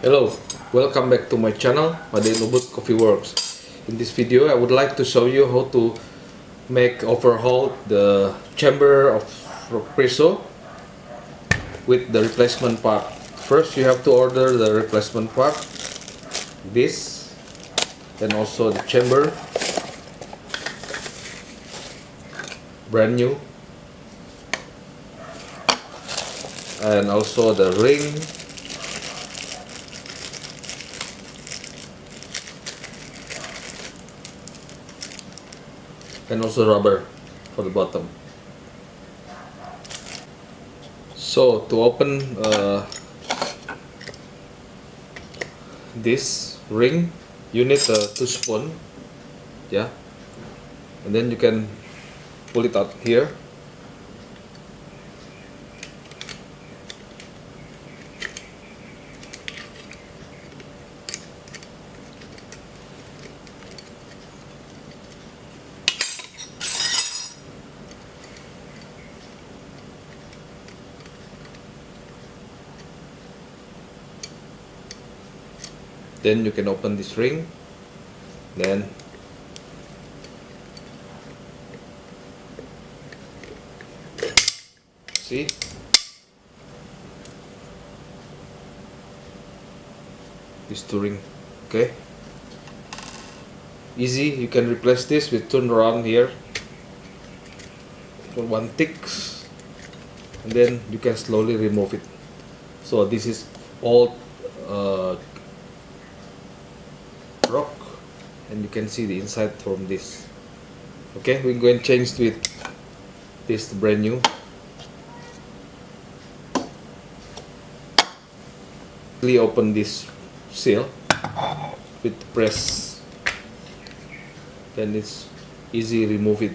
Hello, welcome back to my channel, Madeinubud Coffee Works. In this video, I would like to show you how to make overhaul the chamber of Espresso with the replacement part. First, you have to order the replacement part, this, and also the chamber, brand new, and also the ring. And also rubber for the bottom. So to open this ring, you need a 2 spoon, yeah, and then you can pull it out here. Then you can open this ring, then see, this 2 ring, okay, easy. You can replace this with turn around here for 1 ticks, and then you can slowly remove it. So this is all ROK, and you can see the inside from this. Okay, we're going to change with this brand new. Open this seal with press, then it's easy remove it.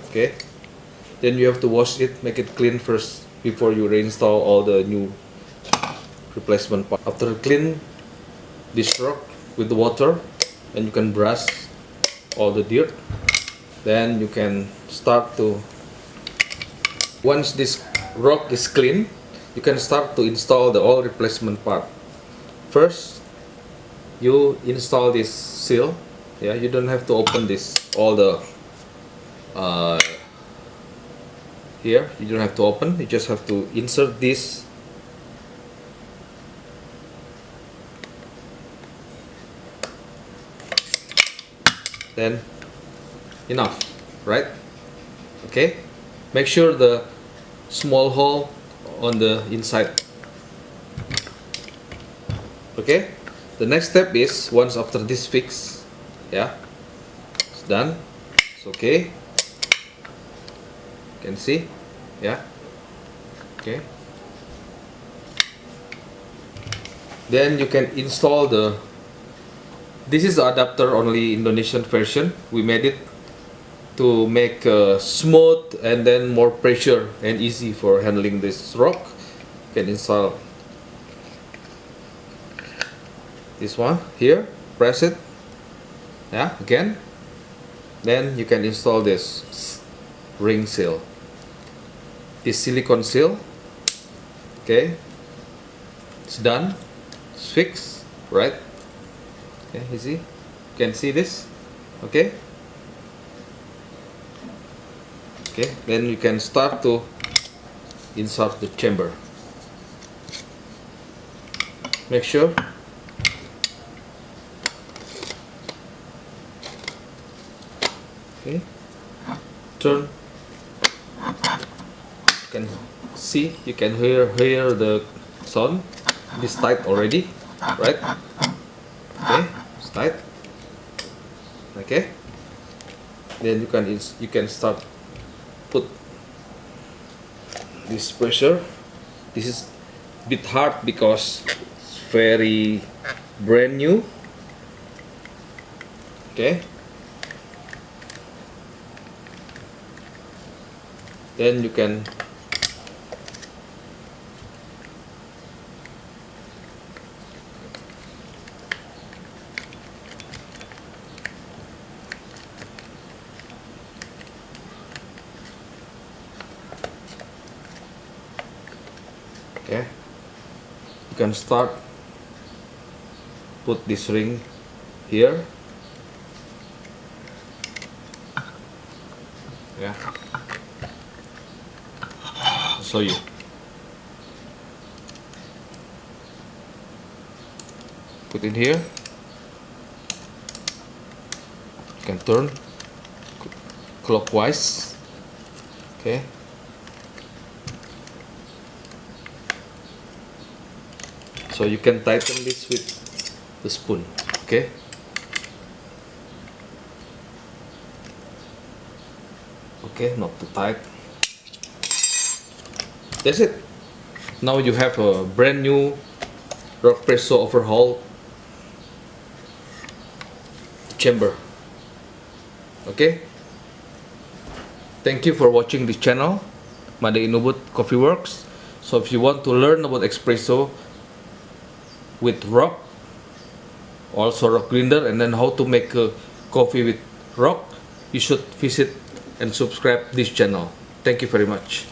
Okay, then you have to wash it, make it clean first before you reinstall all the new replacement part. After clean this ROK with the water, and you can brush all the dirt, then you can start to, once this ROK is clean, you can start to install the oil replacement part. First, you install this seal. Yeah, you don't have to open this, all the here you don't have to open, you just have to insert this. Then enough, right? Okay, make sure the small hole on the inside. Okay, the next step is, once after this fix, yeah, it's done, it's okay, you can see, yeah, okay, then you can install the, this is the adapter, only Indonesian version. We made it to make smooth and then more pressure and easy for handling this ROK. You can install this one here, press it, yeah, again, then you can install this ring seal, this silicone seal. Okay, it's done, it's fixed, right? Okay, you see, you can see this. Okay, okay, then you can start to insert the chamber. Make sure okay, turn, you can see, you can hear the sound. It's tight already, right? Okay, it's tight. Okay, then you can start put this pressure. This is a bit hard because it's very brand new. Okay, then you can okay, you can start put this ring here. Yeah, I'll show you. Put in here. You can turn clockwise. Okay. So you can tighten this with the spoon. Okay. Okay, not too tight. That's it. Now you have a brand new Espresso Overhaul chamber. Okay. Thank you for watching this channel, Madeinubud Coffee Works. So if you want to learn about espresso with ROK, also ROK grinder, and then how to make coffee with ROK, you should visit and subscribe this channel. Thank you very much.